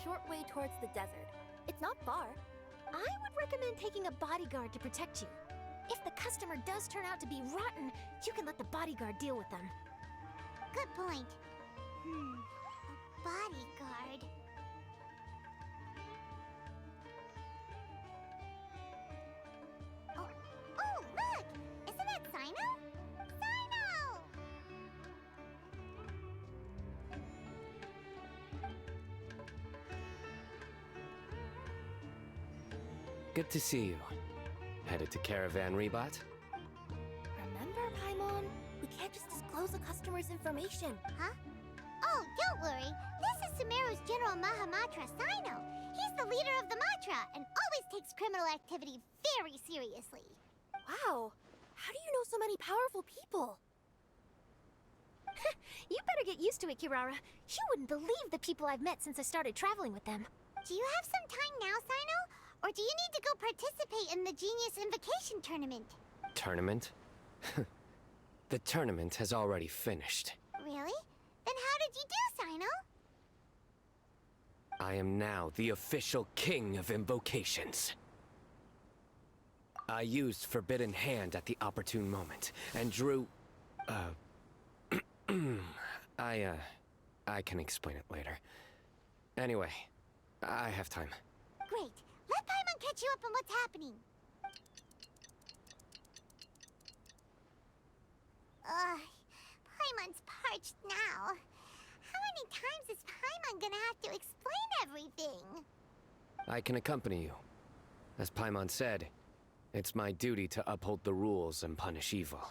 short way towards the desert. It's not far. I would recommend taking a bodyguard to protect you. If the customer does turn out to be rotten, you can let the bodyguard deal with them. Good point. A bodyguard. Oh, look! Isn't that Sino? Sino! Good to see you. Headed to Caravan Rebot? Remember, Paimon? We can't just disclose a customer's information. Huh? Oh, don't worry. This is Sumeru's General Mahamatra, Sino. He's the leader of the Matra and always takes criminal activity very seriously. Wow. How do you know so many powerful people? You better get used to it, Kirara. You wouldn't believe the people I've met since I started traveling with them. Do you have some time now, Sino? Or do you need to go participate in the Genius Invocation Tournament? Tournament? The tournament has already finished. Really? Then how did you do, Sino? I am now the official king of invocations. I used Forbidden Hand at the opportune moment, and drew... I can explain it later. Anyway, I have time. Great. Let Paimon catch you up on what's happening. Paimon's parched now. How many times is Paimon gonna have to explain everything? I can accompany you. As Paimon said, it's my duty to uphold the rules and punish evil.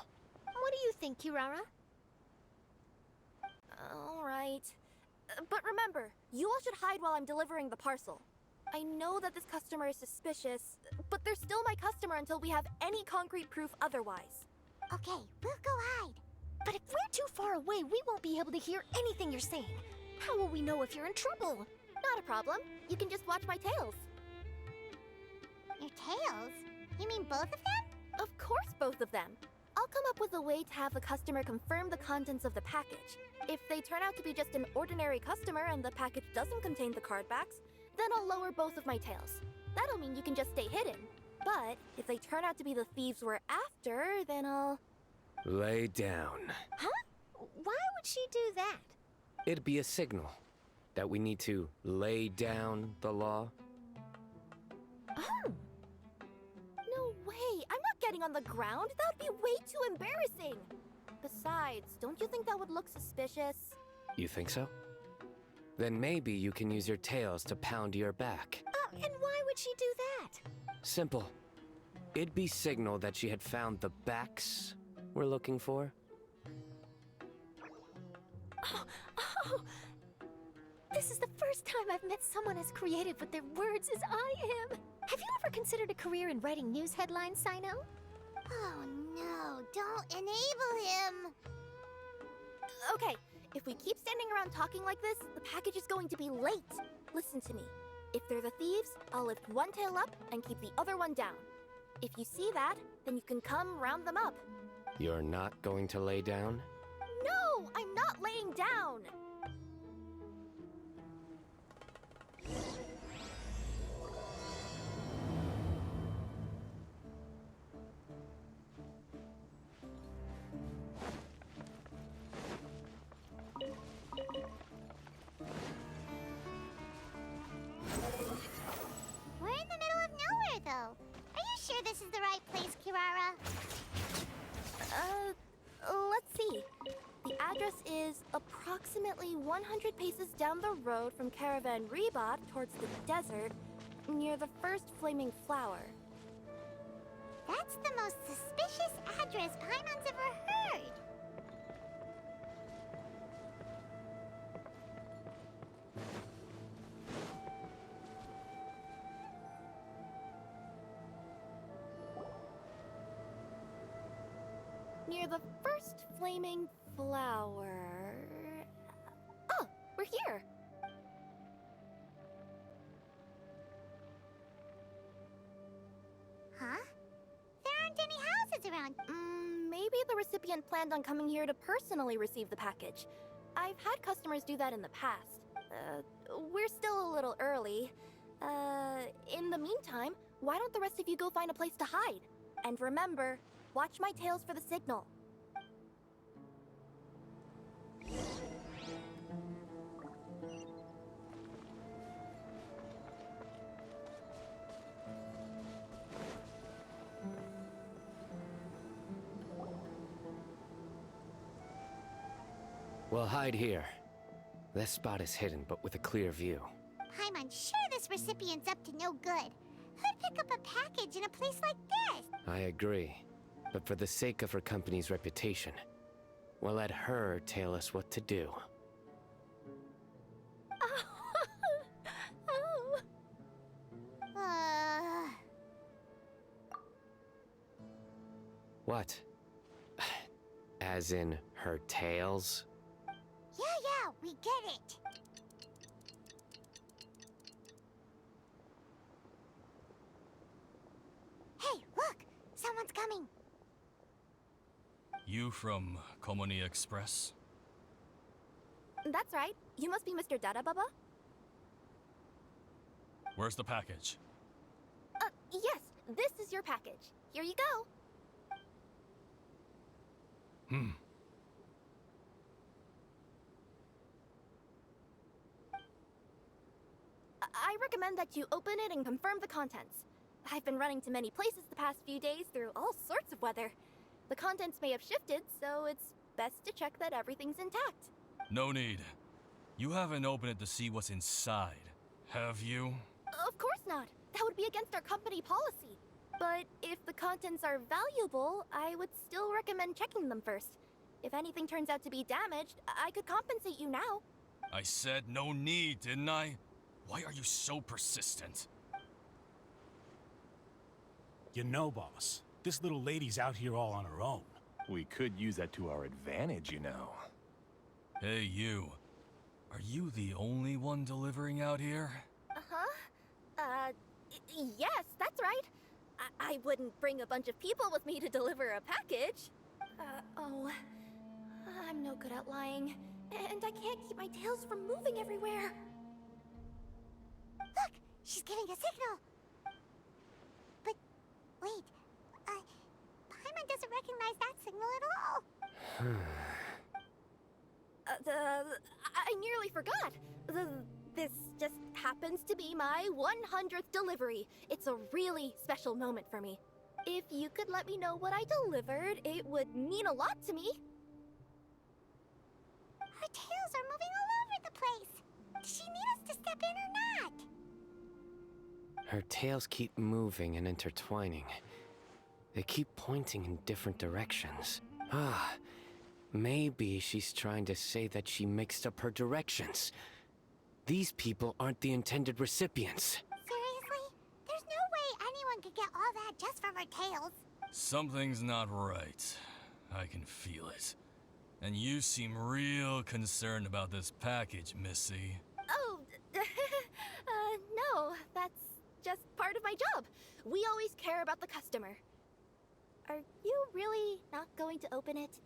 What do you think, Kirara? All right. But remember, you all should hide while I'm delivering the parcel. I know that this customer is suspicious, but they're still my customer until we have any concrete proof otherwise. Okay, we'll go hide. But if we're too far away, we won't be able to hear anything you're saying. How will we know if you're in trouble? Not a problem. You can just watch my tails. Your tails? You mean both of them? Of course, both of them. I'll come up with a way to have the customer confirm the contents of the package. If they turn out to be just an ordinary customer and the package doesn't contain the card backs, then I'll lower both of my tails. That'll mean you can just stay hidden. But if they turn out to be the thieves we're after, then I'll... Lay down. Huh? Why would she do that? It'd be a signal that we need to lay down the law. Oh. No way! I'm not getting on the ground! That would be way too embarrassing! Besides, don't you think that would look suspicious? You think so? Then maybe you can use your tails to pound your back. And why would she do that? Simple. It'd be signal that she had found the backs we're looking for. Oh, this is the first time I've met someone as creative with their words as I am. Have you ever considered a career in writing news headlines, Sino? Oh no, don't enable him! Okay, if we keep standing around talking like this, the package is going to be late. Listen to me. If they're the thieves, I'll lift one tail up and keep the other one down. If you see that, then you can come round them up. You're not going to lay down? No, I'm not laying down! We're in the middle of nowhere, though. Are you sure this is the right place, Kirara? Let's see. The address is approximately 100 paces down the road from Caravan Rebot towards the desert, near the first flaming flower. That's the most suspicious address Paimon's ever heard. Near the first flaming flower... Oh, we're here! Huh? There aren't any houses around. Maybe the recipient planned on coming here to personally receive the package. I've had customers do that in the past. We're still a little early. In the meantime, why don't the rest of you go find a place to hide? And remember, watch my tails for the signal. We'll hide here. This spot is hidden, but with a clear view. I'm unsure this recipient's up to no good. Who'd pick up a package in a place like this? I agree. But for the sake of her company's reputation, we'll let her tell us what to do. Oh. What? As in her tails? Yeah, we get it. Hey, look! Someone's coming. You from Komoni Express? That's right. You must be Mr. Dada Baba? Where's the package? Yes, this is your package. Here you go. I recommend that you open it and confirm the contents. I've been running to many places the past few days through all sorts of weather. The contents may have shifted, so it's best to check that everything's intact. No need. You haven't opened it to see what's inside, have you? Of course not. That would be against our company policy. But if the contents are valuable, I would still recommend checking them first. If anything turns out to be damaged, I could compensate you now. I said no need, didn't I? Why are you so persistent? You know, boss, this little lady's out here all on her own. We could use that to our advantage, you know. Hey, you. Are you the only one delivering out here? Yes, that's right. I wouldn't bring a bunch of people with me to deliver a package. I'm no good at lying. And I can't keep my tails from moving everywhere. Look! She's giving a signal! But, wait, Paimon doesn't recognize that signal at all! I nearly forgot. This just happens to be my 100th delivery. It's a really special moment for me. If you could let me know what I delivered, it would mean a lot to me. Her tails are moving all over the place! Does she need us to step in or not? Her tails keep moving and intertwining. They keep pointing in different directions. Maybe she's trying to say that she mixed up her directions. These people aren't the intended recipients. Seriously? There's no way anyone could get all that just from her tails. Something's not right. I can feel it. And you seem real concerned about this package, Missy. Oh, no, that's just part of my job. We always care about the customer. Are you really not going to open it?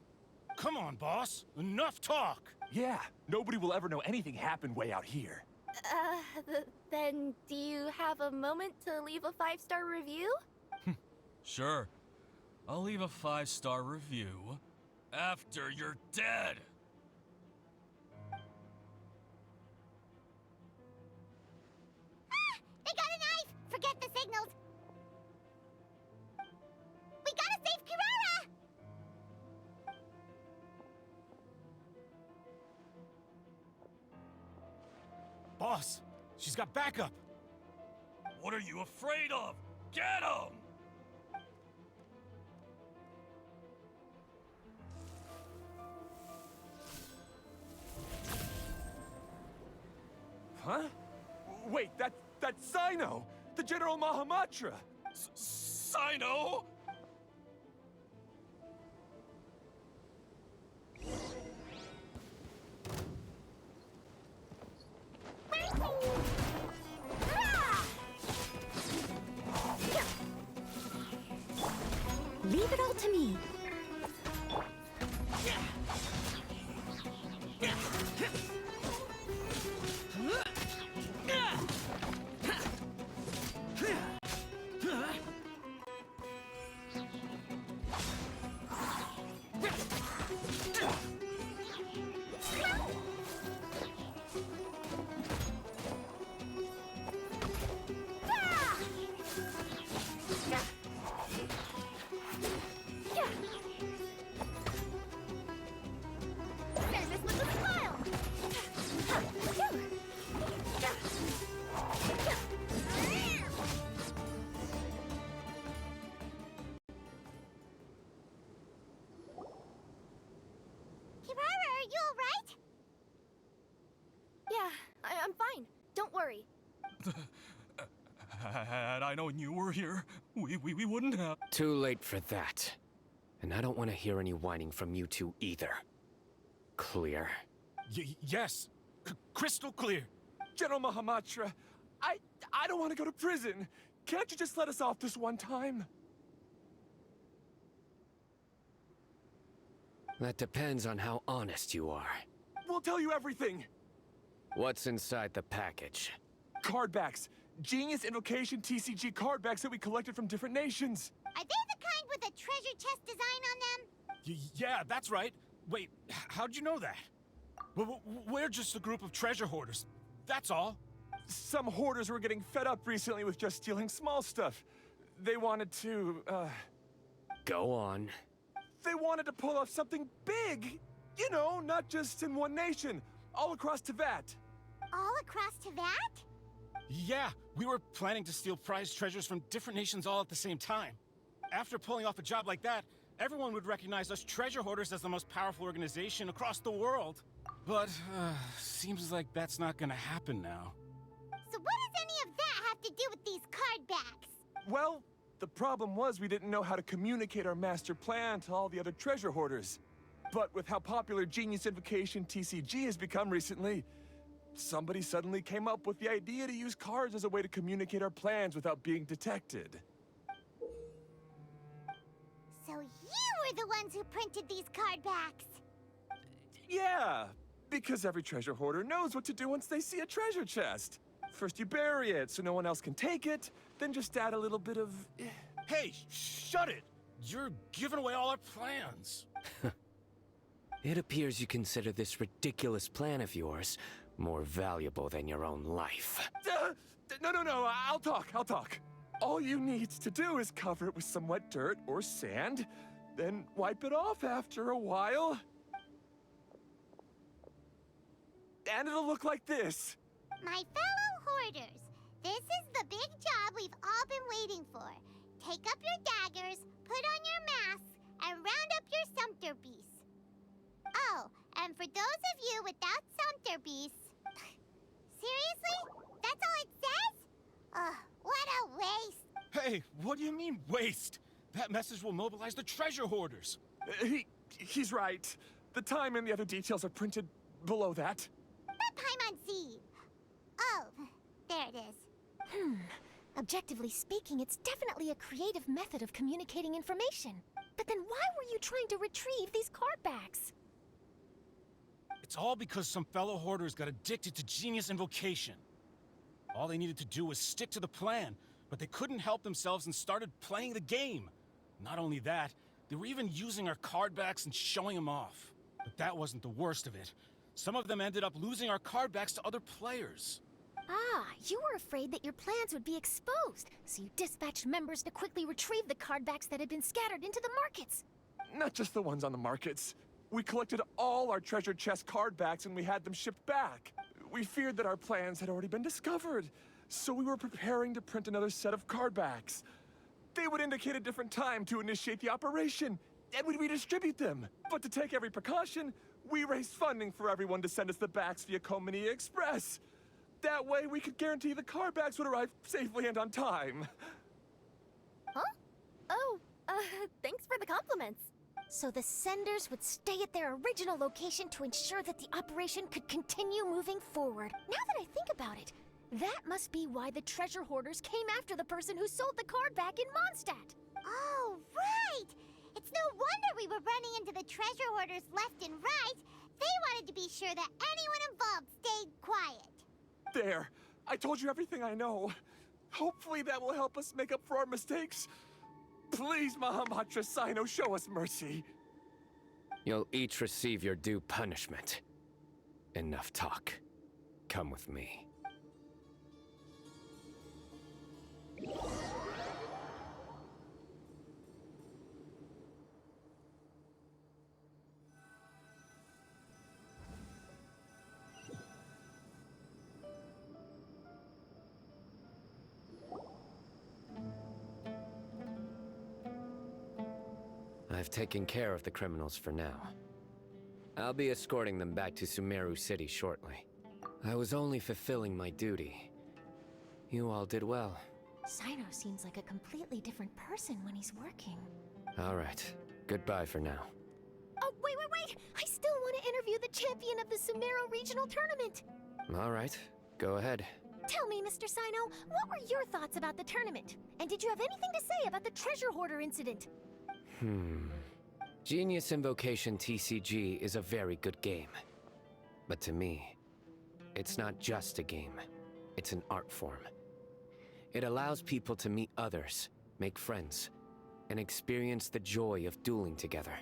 Come on, boss. Enough talk. Yeah, nobody will ever know anything happened way out here. Then do you have a moment to leave a 5-star review? Sure. I'll leave a 5-star review after you're dead. They got a knife! Forget the signals! We gotta save Kirara! Boss, she's got backup. What are you afraid of? Get him! Huh? Wait, that's Sino! The General Mahamatra! Sino? Leave it all to me. Don't worry. Had I known you were here, we wouldn't have. Too late for that. And I don't want to hear any whining from you two either. Clear? Yes. Crystal clear. General Mahamatra, I don't want to go to prison. Can't you just let us off this one time? That depends on how honest you are. We'll tell you everything. What's inside the package? Card backs. Genius Invocation TCG card backs that we collected from different nations. Are they the kind with a treasure chest design on them? Yeah, that's right. Wait, how'd you know that? We're just a group of treasure hoarders. That's all. Some hoarders were getting fed up recently with just stealing small stuff. They wanted to, Go on. They wanted to pull off something big. You know, not just in one nation. All across Teyvat. All across Teyvat? Yeah, we were planning to steal prized treasures from different nations all at the same time. After pulling off a job like that, everyone would recognize us treasure hoarders as the most powerful organization across the world. But, seems like that's not gonna happen now. So what does any of that have to do with these card backs? Well, the problem was we didn't know how to communicate our master plan to all the other treasure hoarders. But with how popular Genius Invocation TCG has become recently, somebody suddenly came up with the idea to use cards as a way to communicate our plans without being detected. So you were the ones who printed these card backs? Yeah, because every treasure hoarder knows what to do once they see a treasure chest. First you bury it so no one else can take it, then just add a little bit of... Hey, shut it! You're giving away all our plans. It appears you consider this ridiculous plan of yours more valuable than your own life. No, I'll talk. All you need to do is cover it with some wet dirt or sand, then wipe it off after a while. And it'll look like this. My fellow hoarders, this is the big job we've all been waiting for. Take up your daggers, put on your masks, and round up your sumpter beasts. Oh, and for those of you without sumpter beasts... Seriously? That's all it says? Ugh, what a waste. Hey, what do you mean, waste? That message will mobilize the treasure hoarders. He's right. The time and the other details are printed below that. Not Paimon Z. Oh, there it is. Objectively speaking, it's definitely a creative method of communicating information. But then why were you trying to retrieve these card backs? It's all because some fellow hoarders got addicted to Genius Invocation. All they needed to do was stick to the plan, but they couldn't help themselves and started playing the game. Not only that, they were even using our card backs and showing them off. But that wasn't the worst of it. Some of them ended up losing our card backs to other players. Ah, you were afraid that your plans would be exposed, so you dispatched members to quickly retrieve the card backs that had been scattered into the markets. Not just the ones on the markets. We collected all our treasure chest card backs and we had them shipped back. We feared that our plans had already been discovered, so we were preparing to print another set of card backs. They would indicate a different time to initiate the operation, and we'd redistribute them. But to take every precaution, we raised funding for everyone to send us the backs via Komini Express. That way, we could guarantee the card backs would arrive safely and on time. Huh? Oh, thanks for the compliments. So the senders would stay at their original location to ensure that the operation could continue moving forward. Now that I think about it, that must be why the treasure hoarders came after the person who sold the card back in Mondstadt. Oh, right! It's no wonder we were running into the treasure hoarders left and right. They wanted to be sure that anyone involved stayed quiet. There. I told you everything I know. Hopefully that will help us make up for our mistakes. Please, Mahamatra Sino, show us mercy. You'll each receive your due punishment. Enough talk. Come with me. I've taken care of the criminals for now. I'll be escorting them back to Sumeru City shortly. I was only fulfilling my duty. You all did well. Sino seems like a completely different person when he's working. All right. Goodbye for now. Oh, wait! I still want to interview the champion of the Sumeru Regional Tournament! All right. Go ahead. Tell me, Mr. Sino, what were your thoughts about the tournament? And did you have anything to say about the treasure hoarder incident? Genius Invocation TCG is a very good game. But to me, it's not just a game. It's an art form. It allows people to meet others, make friends, and experience the joy of dueling together.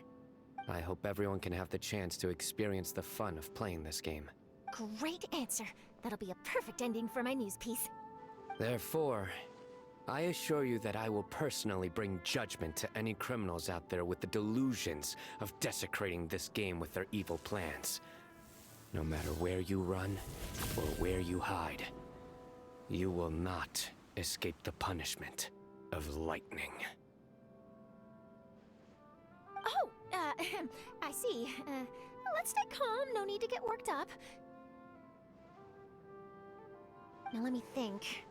I hope everyone can have the chance to experience the fun of playing this game. Great answer. That'll be a perfect ending for my news piece. Therefore, I assure you that I will personally bring judgment to any criminals out there with the delusions of desecrating this game with their evil plans. No matter where you run or where you hide, you will not escape the punishment of lightning. Oh, I see. Let's stay calm, no need to get worked up. Now let me think.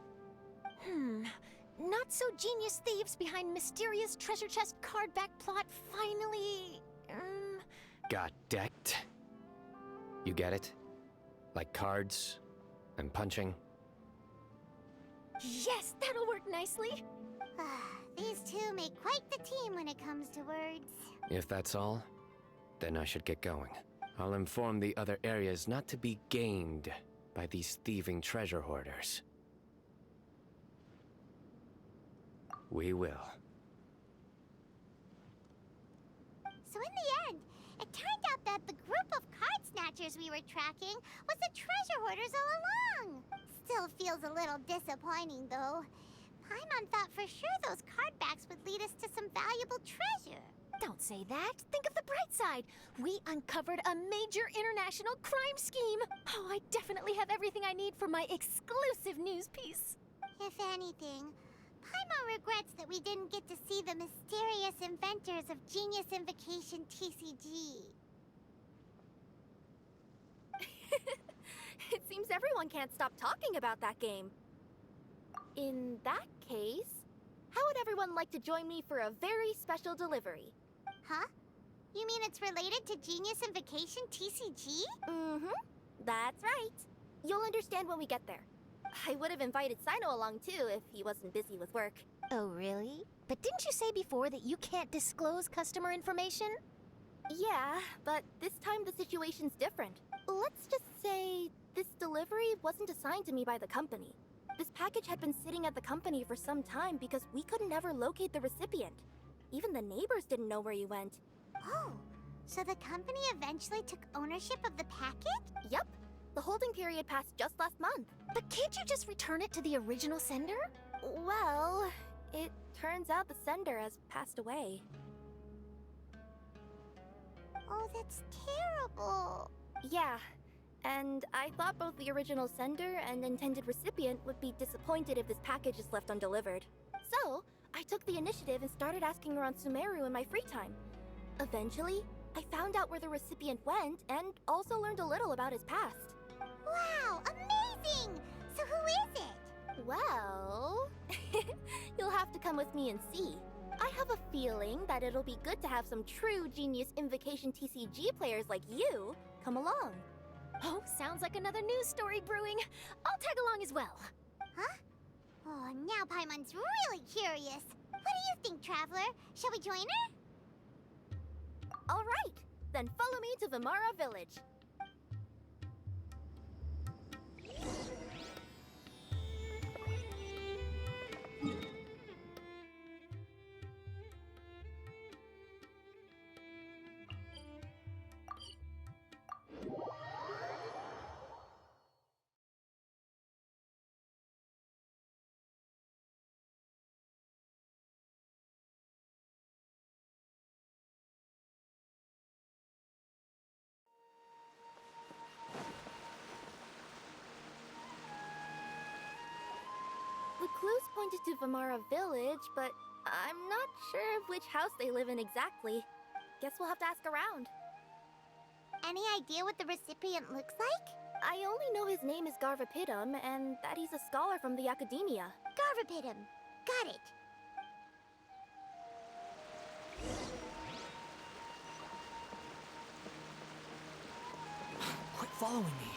Not so genius thieves behind mysterious treasure chest card back plot finally... Got decked? You get it? Like cards and punching? Yes, that'll work nicely. These two make quite the team when it comes to words. If that's all, then I should get going. I'll inform the other areas not to be gamed by these thieving treasure hoarders. We will. So in the end, it turned out that the group of card snatchers we were tracking was the treasure hoarders all along. Still feels a little disappointing, though. Paimon thought for sure those card backs would lead us to some valuable treasure. Don't say that. Think of the bright side. We uncovered a major international crime scheme. Oh, I definitely have everything I need for my exclusive news piece. If anything, Paimon regrets that we didn't get to see the mysterious inventors of Genius Invocation TCG. It seems everyone can't stop talking about that game. In that case, how would everyone like to join me for a very special delivery? Huh? You mean it's related to Genius Invocation TCG? Mm-hmm. That's right. You'll understand when we get there. I would have invited Sino along too if he wasn't busy with work. Oh, really? But didn't you say before that you can't disclose customer information? Yeah, but this time the situation's different. Let's just say this delivery wasn't assigned to me by the company. This package had been sitting at the company for some time because we couldn't ever locate the recipient. Even the neighbors didn't know where he went. Oh, so the company eventually took ownership of the package? Yep. The holding period passed just last month. But can't you just return it to the original sender? Well, it turns out the sender has passed away. Oh, that's terrible. Yeah, and I thought both the original sender and intended recipient would be disappointed if this package is left undelivered. So, I took the initiative and started asking around Sumeru in my free time. Eventually, I found out where the recipient went and also learned a little about his past. Wow, amazing! So who is it? Well, you'll have to come with me and see. I have a feeling that it'll be good to have some true Genius Invocation TCG players like you come along. Oh, sounds like another news story brewing. I'll tag along as well. Huh? Oh, now Paimon's really curious. What do you think, Traveler? Shall we join her? All right, then follow me to Vimara Village. The clues pointed to Vimara Village, but I'm not sure of which house they live in exactly. Guess we'll have to ask around. Any idea what the recipient looks like? I only know his name is Garvapitum and that he's a scholar from the Academia. Garvapitum. Got it. Quit following me.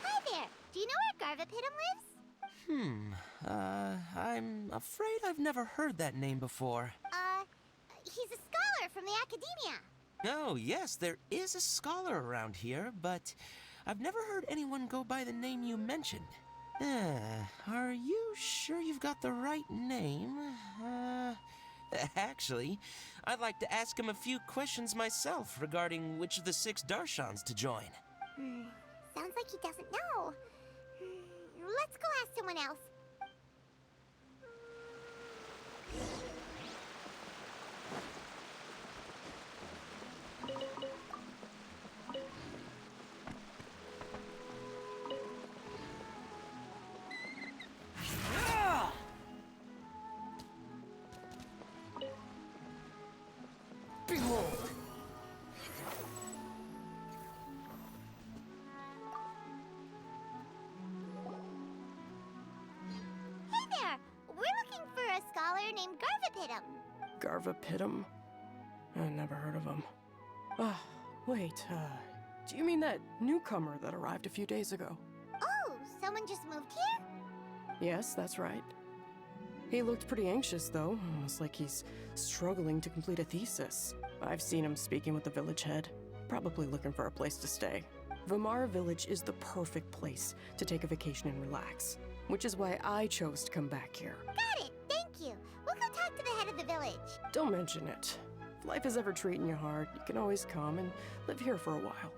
Hi there. Do you know where Garvapitum lives? I'm afraid I've never heard that name before. He's a scholar from the Academia. Oh, yes, there is a scholar around here, but I've never heard anyone go by the name you mentioned. Are you sure you've got the right name? Actually, I'd like to ask him a few questions myself regarding which of the 6 Darshans to join. Sounds like he doesn't know. Let's go ask someone else. Behold! Hey there! We're looking for a scholar named Garvapitum. Garvapitum? I never heard of him. Wait, do you mean that newcomer that arrived a few days ago? Oh, someone just moved here? Yes, that's right. He looked pretty anxious, though, almost like he's struggling to complete a thesis. I've seen him speaking with the village head, probably looking for a place to stay. Vimara Village is the perfect place to take a vacation and relax, which is why I chose to come back here. Got it, thank you. We'll go talk to the head of the village. Don't mention it. If life is ever treating you hard, you can always come and live here for a while.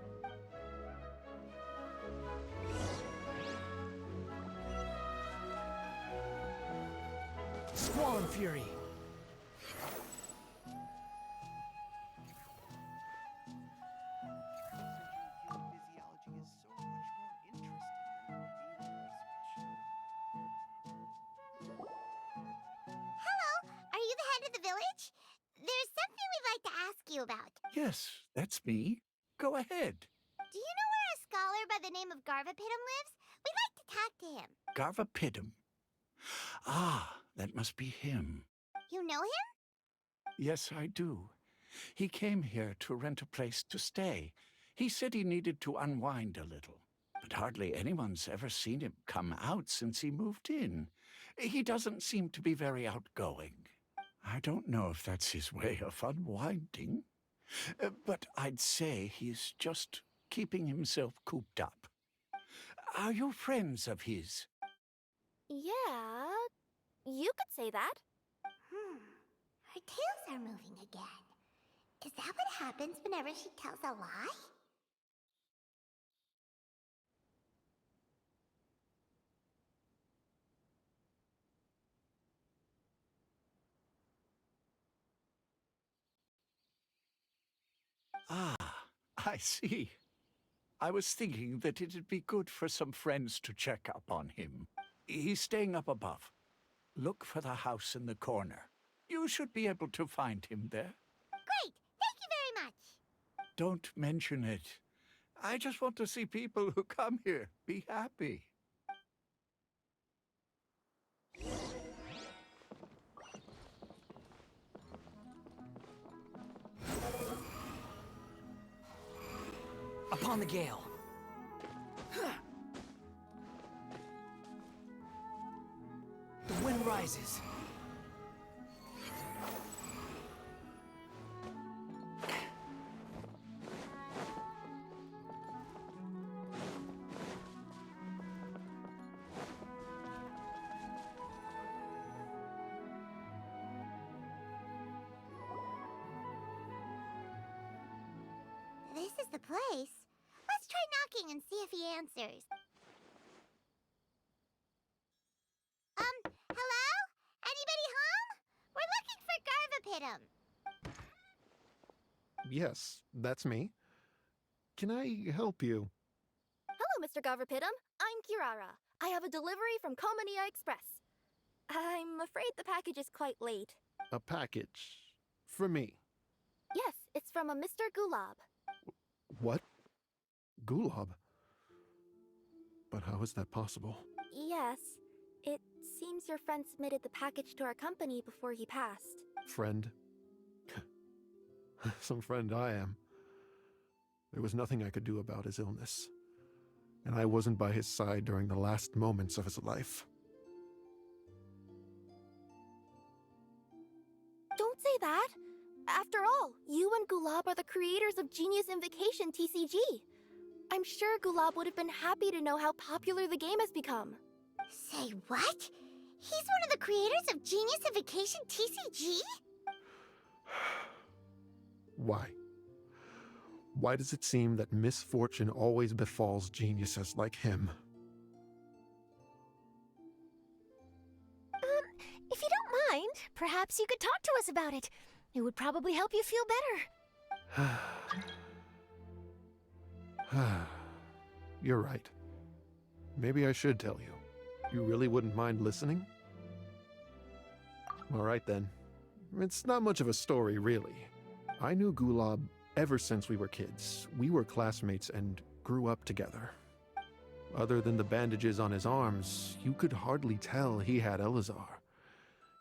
Squall Fury! Hello, are you the head of the village? There's something we'd like to ask you about. Yes, that's me. Go ahead. Do you know where a scholar by the name of Garvapitum lives? We'd like to talk to him. Garvapitum. Ah, that must be him. You know him? Yes, I do. He came here to rent a place to stay. He said he needed to unwind a little. But hardly anyone's ever seen him come out since he moved in. He doesn't seem to be very outgoing. I don't know if that's his way of unwinding, but I'd say he's just keeping himself cooped up. Are you friends of his? Yeah, you could say that. Her tails are moving again. Is that what happens whenever she tells a lie? Ah, I see. I was thinking that it'd be good for some friends to check up on him. He's staying up above. Look for the house in the corner. You should be able to find him there. Great! Thank you very much! Don't mention it. I just want to see people who come here be happy. Upon the gale! The wind rises. This is the place. Let's try knocking and see if he answers. Hello? Anybody home? We're looking for Garvapitum. Yes, that's me. Can I help you? Hello, Mr. Garvapitum. I'm Kirara. I have a delivery from Komania Express. I'm afraid the package is quite late. A package. For me. Yes, It's from a Mr. Gulab. What? Gulab? But how is that possible? Yes. It seems your friend submitted the package to our company before he passed. Friend? Some friend I am. There was nothing I could do about his illness, and I wasn't by his side during the last moments of his life. Don't say that! After all, you and Gulab are the creators of Genius Invocation TCG. I'm sure Gulab would have been happy to know how popular the game has become. Say what? He's one of the creators of Genius Invocation TCG? Why? Why does it seem that misfortune always befalls geniuses like him? If you don't mind, perhaps you could talk to us about it. It would probably help you feel better. You're right. Maybe I should tell you. You really wouldn't mind listening? All right then. It's not much of a story, really. I knew Gulab ever since we were kids. We were classmates and grew up together. Other than the bandages on his arms, you could hardly tell he had Elazar.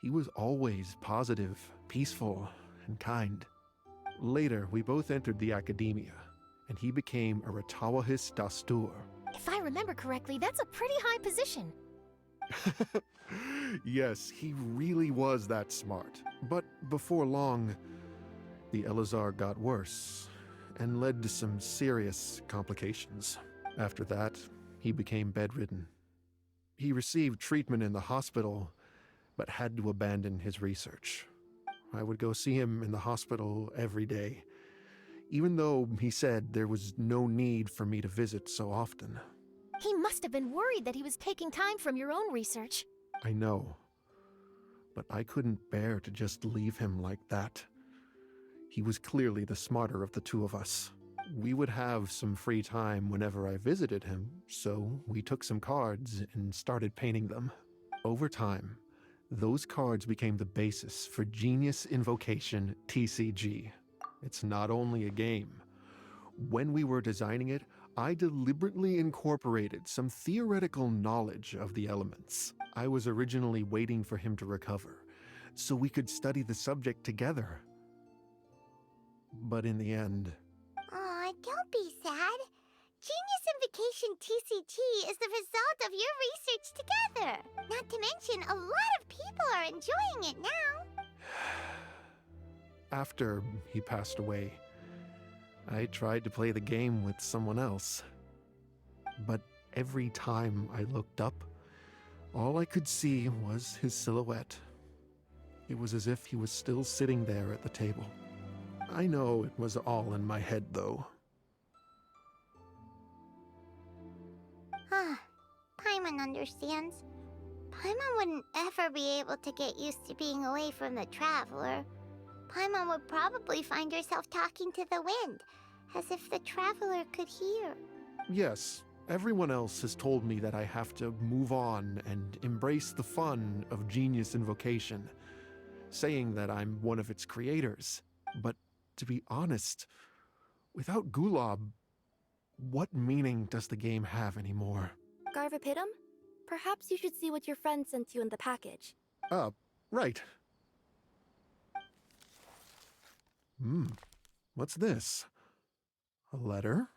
He was always positive, peaceful, and kind. Later, we both entered the academia, and he became a Ratawahis Dastur. If I remember correctly, that's a pretty high position. Yes, he really was that smart. But before long, the Elazar got worse and led to some serious complications. After that, he became bedridden. He received treatment in the hospital, but had to abandon his research. I would go see him in the hospital every day, even though he said there was no need for me to visit so often. He must have been worried that he was taking time from your own research. I know, but I couldn't bear to just leave him like that. He was clearly the smarter of the two of us. We would have some free time whenever I visited him, so we took some cards and started painting them. Over time, those cards became the basis for Genius Invocation TCG. It's not only a game. When we were designing it, I deliberately incorporated some theoretical knowledge of the elements. I was originally waiting for him to recover, so we could study the subject together. But in the end... Aw, don't be sad. Genius Invocation TCG is the result of your research together. Not to mention, a lot of people are enjoying it now. After he passed away, I tried to play the game with someone else. But every time I looked up, all I could see was his silhouette. It was as if he was still sitting there at the table. I know it was all in my head, though. Paimon understands. Paimon wouldn't ever be able to get used to being away from the Traveler. Paimon would probably find herself talking to the wind, as if the Traveler could hear. Yes, everyone else has told me that I have to move on and embrace the fun of Genius Invocation, saying that I'm one of its creators. But to be honest, without Gulab, what meaning does the game have anymore? Garvapidum? Perhaps you should see what your friend sent you in the package. Right. What's this? A letter?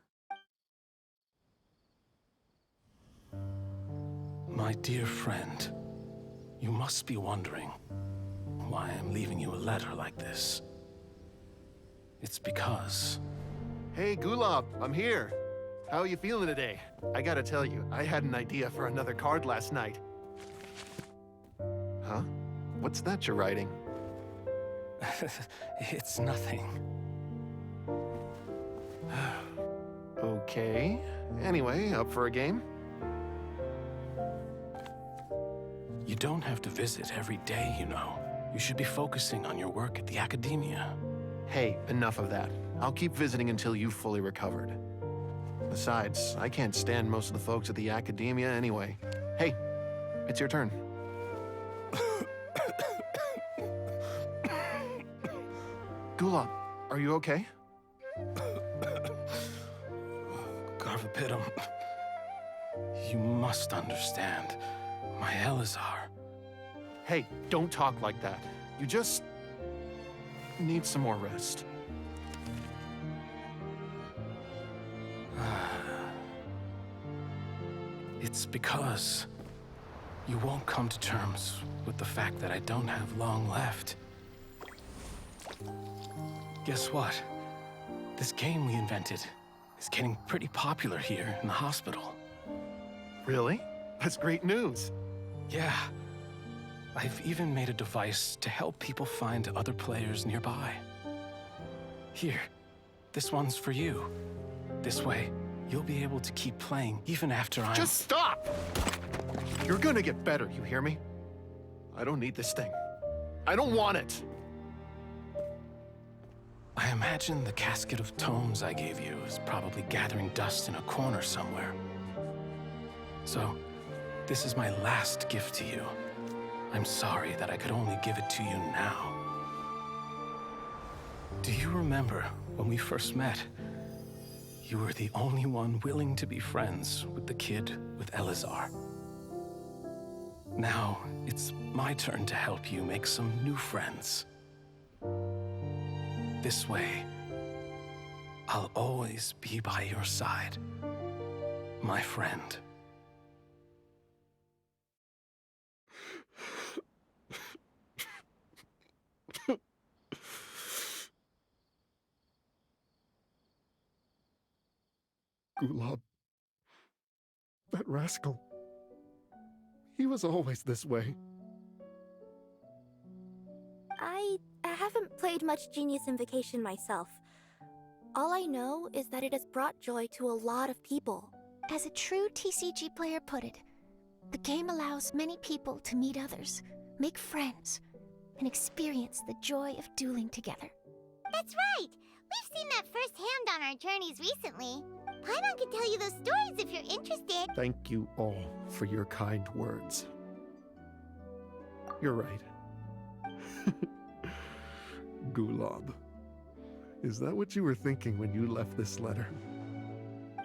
My dear friend, you must be wondering why I'm leaving you a letter like this. It's because... Hey, Gulab, I'm here. How are you feeling today? I gotta tell you, I had an idea for another card last night. Huh? What's that you're writing? It's nothing. Okay. Anyway, up for a game? You don't have to visit every day, you know. You should be focusing on your work at the academia. Hey, enough of that. I'll keep visiting until you've fully recovered. Besides, I can't stand most of the folks at the academia anyway. Hey, it's your turn. Gulab, are Are you okay? Garvapidum, you must understand. My Elazar. Hey, don't talk like that. You just need some more rest. It's because you won't come to terms with the fact that I don't have long left. Guess what? This game we invented is getting pretty popular here in the hospital. Really? That's great news. Yeah. I've even made a device to help people find other players nearby. Here, this one's for you. This way, you'll be able to keep playing even after I'm— Just stop! You're gonna get better, you hear me? I don't need this thing. I don't want it! I imagine the casket of tomes I gave you is probably gathering dust in a corner somewhere. So, this is my last gift to you. I'm sorry that I could only give it to you now. Do you remember when we first met? You were the only one willing to be friends with the kid with Elazar. Now, it's my turn to help you make some new friends. This way, I'll always be by your side, my friend. Gulab. That rascal. He was always this way. I haven't played much Genius Invocation myself. All I know is that it has brought joy to a lot of people. As a true TCG player put it, the game allows many people to meet others, make friends, and experience the joy of dueling together. That's right! We've seen that firsthand on our journeys recently. Paimon can tell you those stories if you're interested. Thank you all for your kind words. You're right. Gulab. Is that what you were thinking when you left this letter?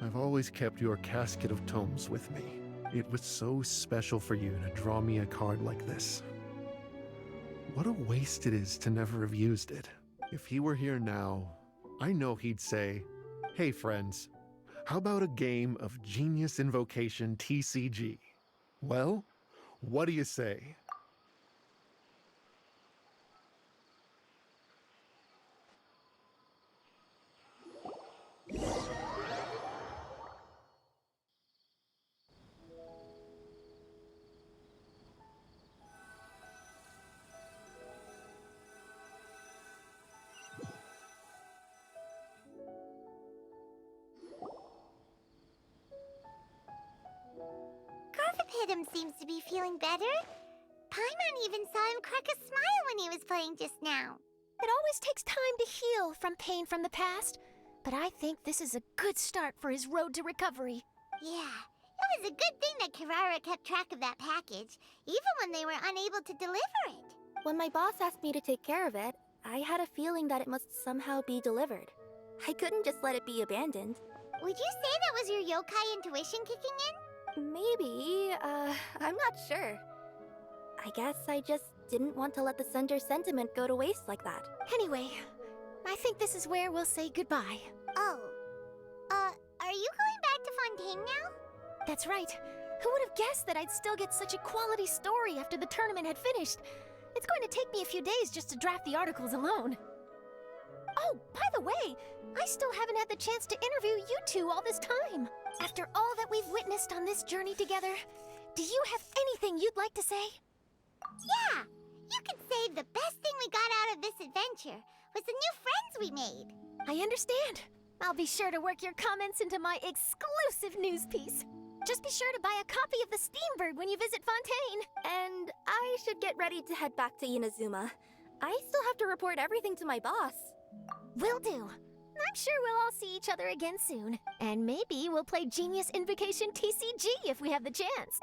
I've always kept your casket of tomes with me. It was so special for you to draw me a card like this. What a waste it is to never have used it. If he were here now, I know he'd say, "Hey friends, how about a game of Genius Invocation TCG?" Well, what do you say? Garvapidum seems to be feeling better. Paimon even saw him crack a smile when he was playing just now. It always takes time to heal from pain from the past, but I think this is a good start for his road to recovery. Yeah, it was a good thing that Kirara kept track of that package, even when they were unable to deliver it. When my boss asked me to take care of it, I had a feeling that it must somehow be delivered. I couldn't just let it be abandoned. Would you say that was your yokai intuition kicking in? Maybe, I'm not sure. I guess I just didn't want to let the sender's sentiment go to waste like that. Anyway, I think this is where we'll say goodbye. Oh. Are you going back to Fontaine now? That's right. Who would have guessed that I'd still get such a quality story after the tournament had finished? It's going to take me a few days just to draft the articles alone. Oh, by the way, I still haven't had the chance to interview you two all this time. After all that we've witnessed on this journey together, do you have anything you'd like to say? Yeah! You could say the best thing we got out of this adventure was the new friends we made. I understand. I'll be sure to work your comments into my exclusive news piece. Just be sure to buy a copy of the Steambird when you visit Fontaine. And I should get ready to head back to Inazuma. I still have to report everything to my boss. Will do. I'm sure we'll all see each other again soon. And maybe we'll play Genius Invocation TCG if we have the chance.